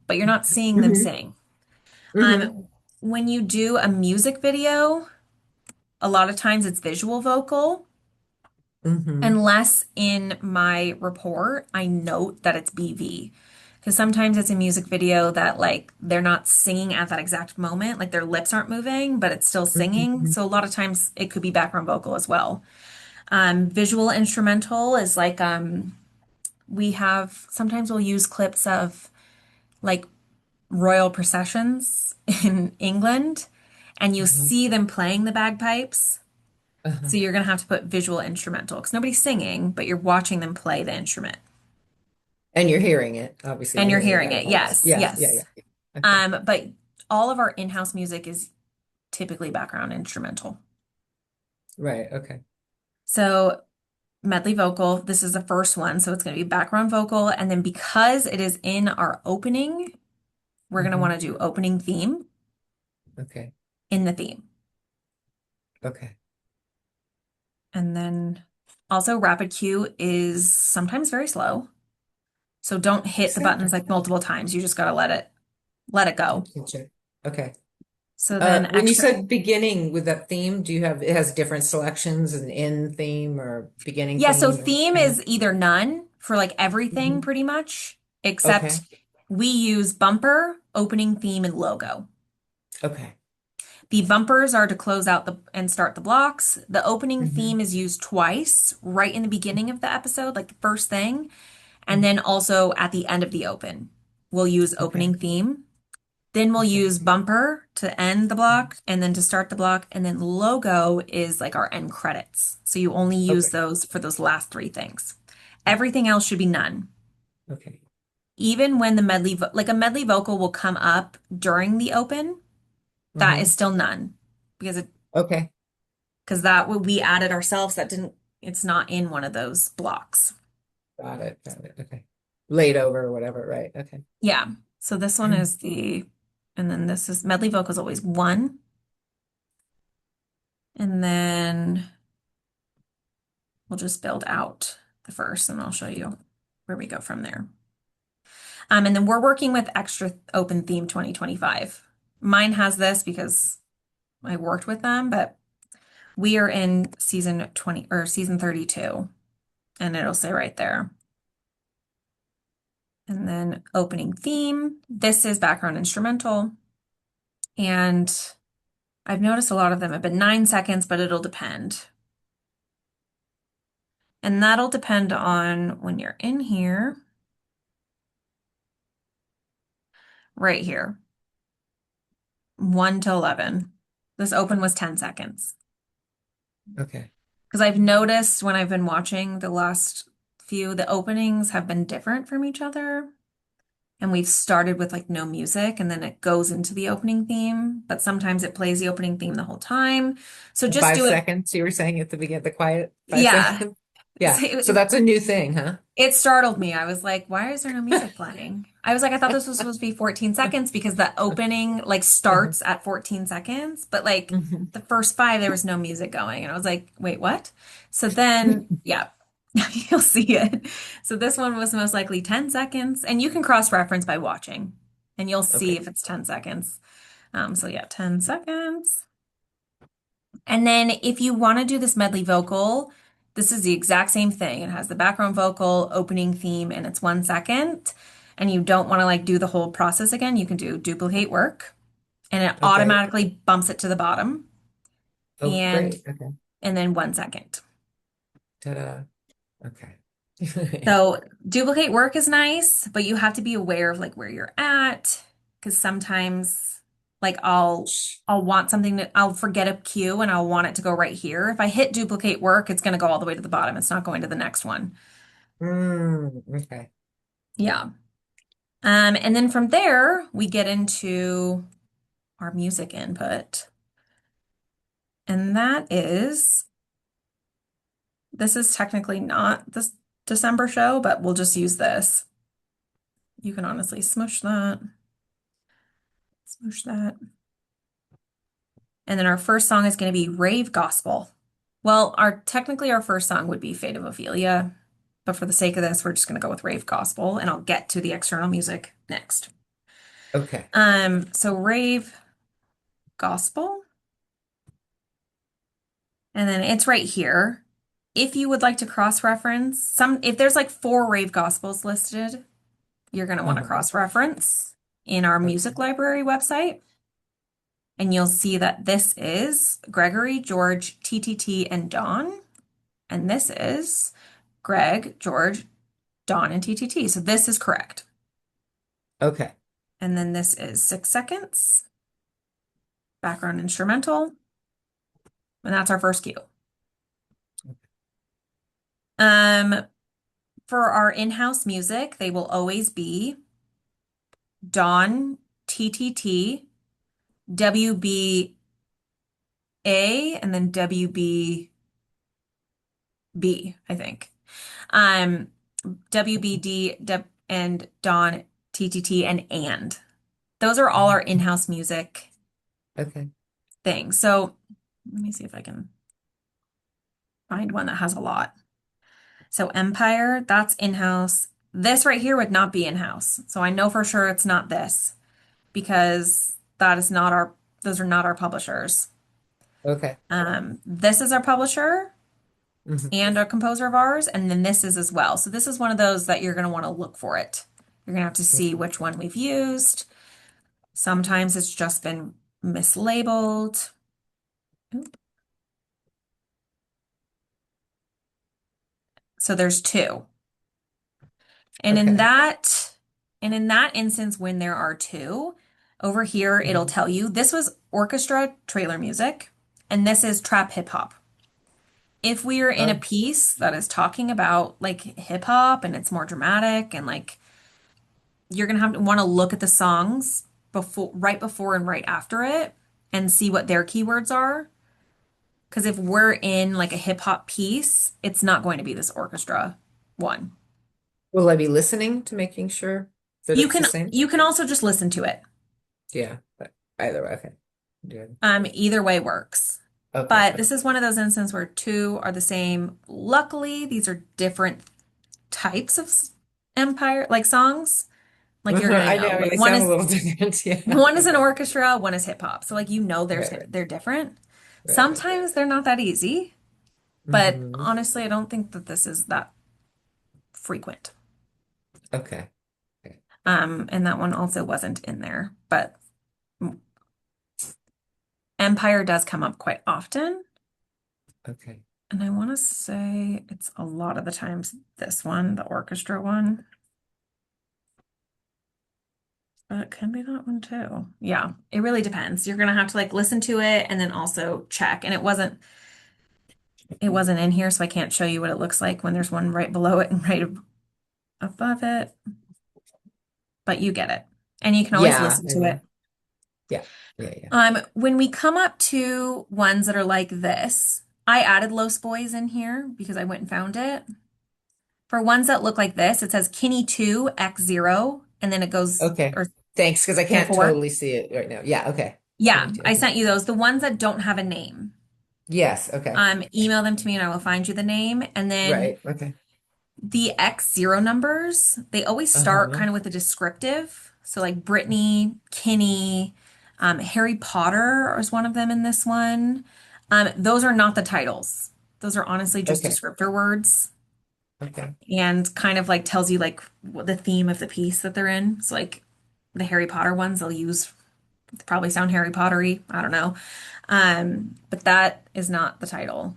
but you're not seeing them Hmm. sing. Hmm. Um, when you do a music video, a lot of times it's visual vocal. Hmm. Unless in my report I note that it's BV. Because sometimes it's a music video that like they're not singing at that exact moment, like their lips aren't moving, but it's still singing. Hmm. So a lot of times it could be background vocal as well. Visual instrumental is like we have sometimes we'll use clips of like royal processions in England and you Uh-huh. see them playing the bagpipes. Uh-huh. So you're going to have to put visual instrumental because nobody's singing, but you're watching them play the instrument And you're hearing it. Obviously, and you're you're hearing the hearing it. bagpipes. Yes, Yeah, yeah, yes. yeah. Okay. But all of our in-house music is typically background instrumental. Right. Okay. So medley vocal, this is the first one, so it's going to be background vocal, and then because it is in our opening, we're going to Hmm. want to do opening theme Okay. in the theme. Okay. And then also rapid cue is sometimes very slow. So don't hit the buttons like multiple times. You just got to let it go. Gotcha. Okay. So then When you extra. said beginning with that theme, do you have it has different selections, an end theme or beginning Yeah, so theme or theme kind is either none for like of? everything Mhm. pretty much, except Okay. we use bumper, opening theme, and logo. Okay. The bumpers are to close out the and start the blocks. The opening theme Hmm. is used twice, right in the beginning of the episode, like the first thing, and then Hmm. also at the end of the open. We'll use Okay. opening theme. Then we'll Okay. use bumper to end the block and then to start the block. And then logo is like our end credits. So you only use Okay. those for those last three things. Everything else should be none. Okay. Even when the like a medley vocal will come up during the open, that is Hmm. still none because Okay. because that what we added ourselves that didn't, it's not in one of those blocks. Got it. Got it. Okay. Laid over or whatever. Right. Okay. Yeah. So this one is and then this is medley vocal is always one. And then we'll just build out the first and I'll show you where we go from there. And then we're working with Extra Open Theme 2025. Mine has this because I worked with them, but we are in season 20 or season 32, and it'll say right there. And then opening theme. This is background instrumental. And I've noticed a lot of them have been 9 seconds, but it'll depend. And that'll depend on when you're in here, right here. 1 to 11. This open was 10 seconds. Okay. Because I've noticed when I've been watching the last few, the openings have been different from each other. And we've started with like no music and then it goes into the opening theme, but sometimes it plays the opening theme the whole time. So just Five do it. seconds, you were saying at the beginning, the quiet five Yeah. seconds. Yeah. So that's a new thing, huh? It startled me. I was like, why is there no music playing? I was like, I thought this was supposed to be 14 seconds because the opening like starts at 14 seconds, but like Mhm. the first five, there was no music going. And I was like, wait, what? So then, yeah, you'll see it. So this one was most likely 10 seconds, and you can cross-reference by watching and you'll see Okay. if it's 10 seconds. So yeah, 10 seconds. And then if you want to do this medley vocal, this is the exact same thing. It has the background vocal, opening theme, and it's 1 second. And you don't want to like do the whole process again. You can do duplicate work and it Okay. automatically bumps it to the bottom Oh, and great. Okay. and then 1 second. Ta-da. Okay. So duplicate work is nice, but you have to be aware of like where you're at because sometimes like I'll want something that I'll forget a cue and I'll want it to go right here. If I hit duplicate work, it's going to go all the way to the bottom. It's not going to the next one. Okay. Yeah. And then from there, we get into our music input. And this is technically not this December show, but we'll just use this. You can honestly smoosh that. And then our first song is going to be Rave Gospel. Well, technically our first song would be Fate of Ophelia, but for the sake of this, we're just going to go with Rave Gospel, and I'll get to the external music next. Okay. So rave gospel, and then it's right here. If you would like to cross-reference if there's like four rave gospels listed, you're going to want to Uh-huh. cross-reference in our music Okay. library website. And you'll see that this is Gregory, George, TTT, and Don. And this is Greg, George, Don, and TTT. So this is correct. Okay. And then this is 6 seconds, background instrumental, and that's our first cue. Um, for our in-house music, they will always be Don, TTT, WBA, and then WBB, I think. Um, WBD, and Dawn, TTT, and. Those are all our Mhm. in-house music Okay. things. So let me see if I can find one that has a lot. So Empire, that's in-house. This right here would not be in-house. So I know for sure it's not this because that is not those are not our publishers. Okay. This is our publisher Hmm. and a composer of ours, and then this is as well. So this is one of those that you're going to want to look for it. You're going to have to see Okay. which one we've used. Sometimes it's just been mislabeled. Oop. So there's two. And in Okay. that, and in that instance, when there are two, over here it'll Mhm. tell you this was orchestra trailer music, and this is trap hip hop. If we are in a Oh, piece that is talking about like hip hop and it's more dramatic and like you're gonna have to want to look at the songs right before and right after it and see what their keywords are. Because if we're in like a hip hop piece, it's not going to be this orchestra one. will I be listening to making sure that You it's the can same? you can also just listen to it. Yeah. But either way. Okay. Good. Either way works. Okay. But this is one of those instances where two are the same. Luckily, these are different types of Empire like songs. Like you're gonna I know. know. Like They sound a little different. Yeah. one is an orchestra, one is hip hop. So like Right. they're different. Right. Sometimes they're not that easy, but Hmm. honestly, I don't think that this is that frequent. Okay. Okay. And that one also wasn't in there, but Empire does come up quite often. Okay. And I want to say it's a lot of the times this one, the orchestra one, but it can be that one too. Yeah, it really depends. You're gonna have to like listen to it and then also check. And it wasn't in here, so I can't show you what it looks like when there's one right below it and right above it, but you get it. And you can always Yeah. listen I to it. know. Yeah. Yeah. Yeah. When we come up to ones that are like this, I added Los Boys in here because I went and found it. For ones that look like this, it says Kinney 2 X0 and then it goes Okay. or Thanks, because I Kinney can't 4. totally see it right now. Yeah. Okay. Can Yeah, you do? I Okay. sent you those. The ones that don't have a name. Yes. Okay. Email them to me and I will find you the name. And then Right. Okay. the X0 numbers, they always start Uh-huh. kind of with a descriptive. So like Brittany, Kinney, Harry Potter is one of them in this one. Those are not the titles. Those are honestly just Okay. descriptor words Okay. and kind of like tells you like what the theme of the piece that they're in. So like the Harry Potter ones they'll use probably sound Harry Pottery. I don't know. But that is not the title.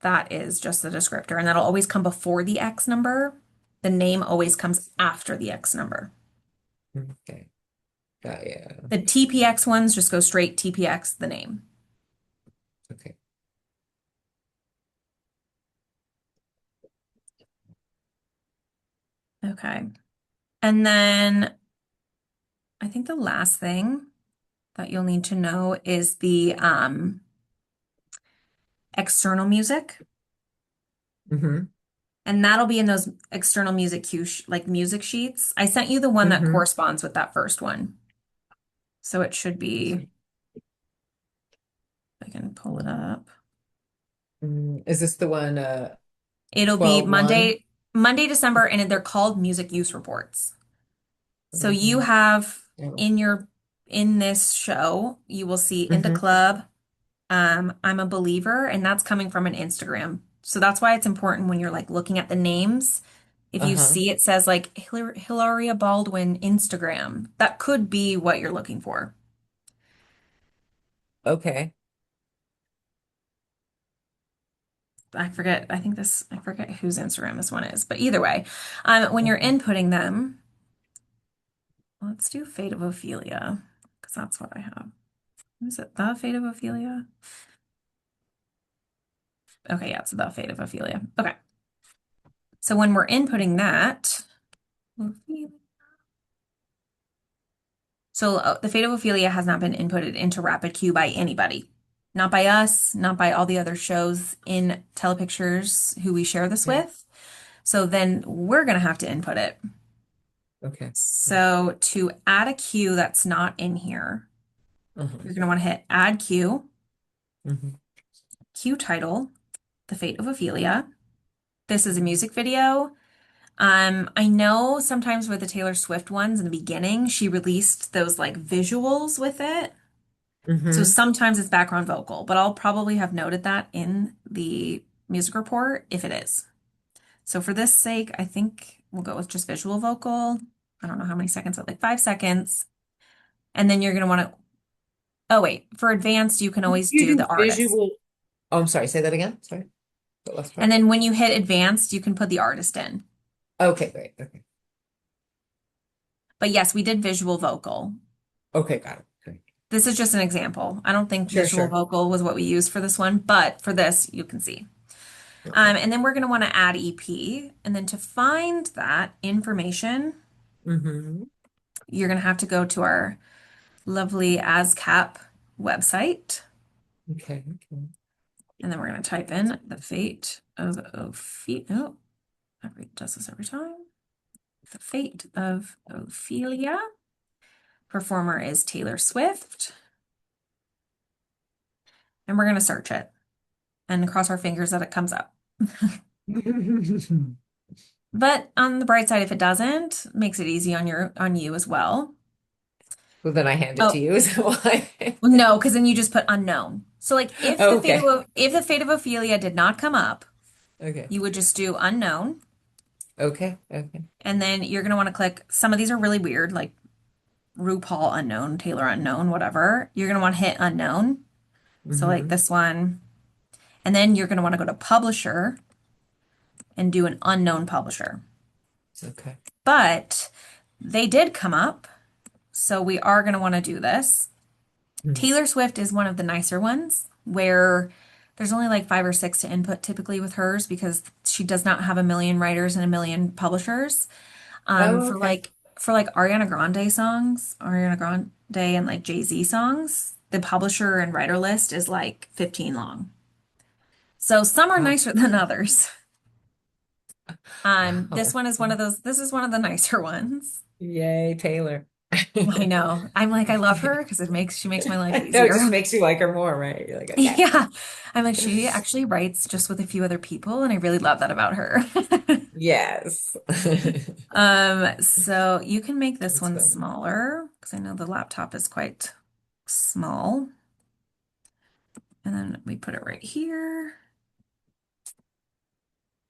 That is just the descriptor, and that'll always come before the X number. The name always comes after the X number. Okay. Got yeah. The TPX ones just go straight TPX, the name. Okay. Okay. And then I think the last thing that you'll need to know is the external music. Mm-hmm. And that'll be in those external music like music sheets. I sent you the one that Mm-hmm. corresponds with that first one. So it should be, I can pull it up. Is this the one It'll be 12/1? Monday, December, and they're called music use reports. So you Mhm. have Oh. in your in this show, you will see Into Mm-hmm. Club, I'm a Believer, and that's coming from an Instagram. So that's why it's important when you're like looking at the names. If you Uh-huh. see it says like Hilaria Baldwin Instagram, that could be what you're looking for. Okay. I forget whose Instagram this one is, but either way, when you're Okay. inputting them, let's do Fate of Ophelia, because that's what I have. Is it the Fate of Ophelia? Okay, yeah, it's the Fate of Ophelia. Okay, so when we're inputting that, so the Fate of Ophelia has not been inputted into RapidQ by anybody. Not by us, not by all the other shows in Telepictures who we share this Okay. with. So then we're going to have to input it. Okay. So to add a cue that's not in here, Uh-huh. you're going to want to hit Add Cue, Mm-hmm. Cue Title, The Fate of Ophelia. This is a music video. I know sometimes with the Taylor Swift ones in the beginning, she released those like visuals with it. So Mm-hmm. sometimes it's background vocal, but I'll probably have noted that in the music report if it is. So for this sake, I think we'll go with just visual vocal. I don't know how many seconds, but like 5 seconds. And then you're going to want to, oh wait, for advanced, you can always You do the do artist. visual. Oh, I'm sorry. Say that again. Sorry. The last And part. then when you hit advanced, you can put the artist in. Okay, great. Okay. But yes, we did visual vocal. Okay, got it. Great. This is just an example. I don't think Sure, visual sure. vocal was what we used for this one, but for this, you can see. Okay. And then we're going to want to add EP. And then to find that information, Mm-hmm. you're going to have to go to our lovely ASCAP website. Okay. Okay. And then we're going to type in the fate of Ophelia. Oh, it does this every time. The fate of Ophelia. Performer is Taylor Swift. And we're going to search it and cross our fingers that it comes up. But on the bright side, if it doesn't, makes it easy on you as well. Well, then I hand it to Oh, you. Is that why? well, no, because then you just put unknown. So like Okay. if the fate of Ophelia did not come up, Okay. you would just do unknown. Okay. Okay. And then you're gonna want to click, some of these are really weird, like RuPaul unknown, Taylor unknown, whatever. You're gonna want to hit unknown. So like Mm-hmm. this one. And then you're gonna want to go to publisher and do an unknown publisher. Okay. But they did come up, so we are gonna want to do this. Mm. Taylor Swift is one of the nicer ones where there's only like 5 or 6 to input typically with hers because she does not have a million writers and a million publishers. Oh, okay. For like Ariana Grande songs, Ariana Grande and like Jay-Z songs, the publisher and writer list is like 15 long. So some are Wow. nicer than others. This Wow. one is one of those, this is one of the nicer ones. Yay, Taylor. I know. I'm like, I love her because she makes my life I know, it just easier. makes you like her more, right? You're like, okay. Yeah. I'm like, she actually writes just with a few other people, and I really love that about her. Yes. So you can make this That's one fun. smaller because I know the laptop is quite small. And then we put it right here.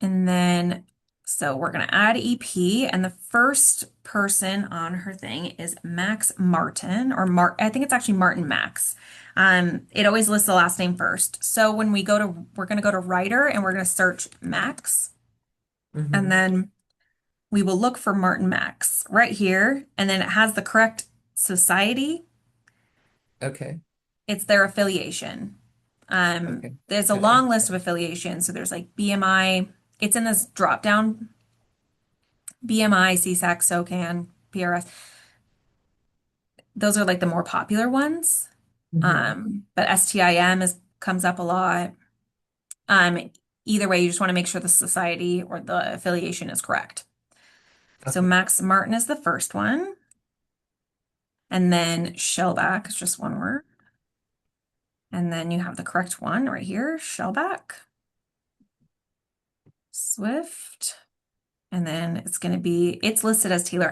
And then, so we're going to add EP, and the first person on her thing is Max Martin, or I think it's actually Martin Max. It always lists the last name first. So when we're going to go to writer and we're going to search Max, and Hmm. then we will look for Martin Max right here, and then it has the correct society. Okay. It's their affiliation. Okay. There's a Okay. long list of affiliations. So there's like BMI. It's in this drop down BMI, CSAC, SOCAN, PRS. Those are like the more popular ones. Hmm. But STIM comes up a lot. Um, Either way, you just want to make sure the society or the affiliation is correct. So Okay. Max Martin is the first one. And then Shellback is just one word. And then you have the correct one right here, Shellback, Swift. And then it's listed as Taylor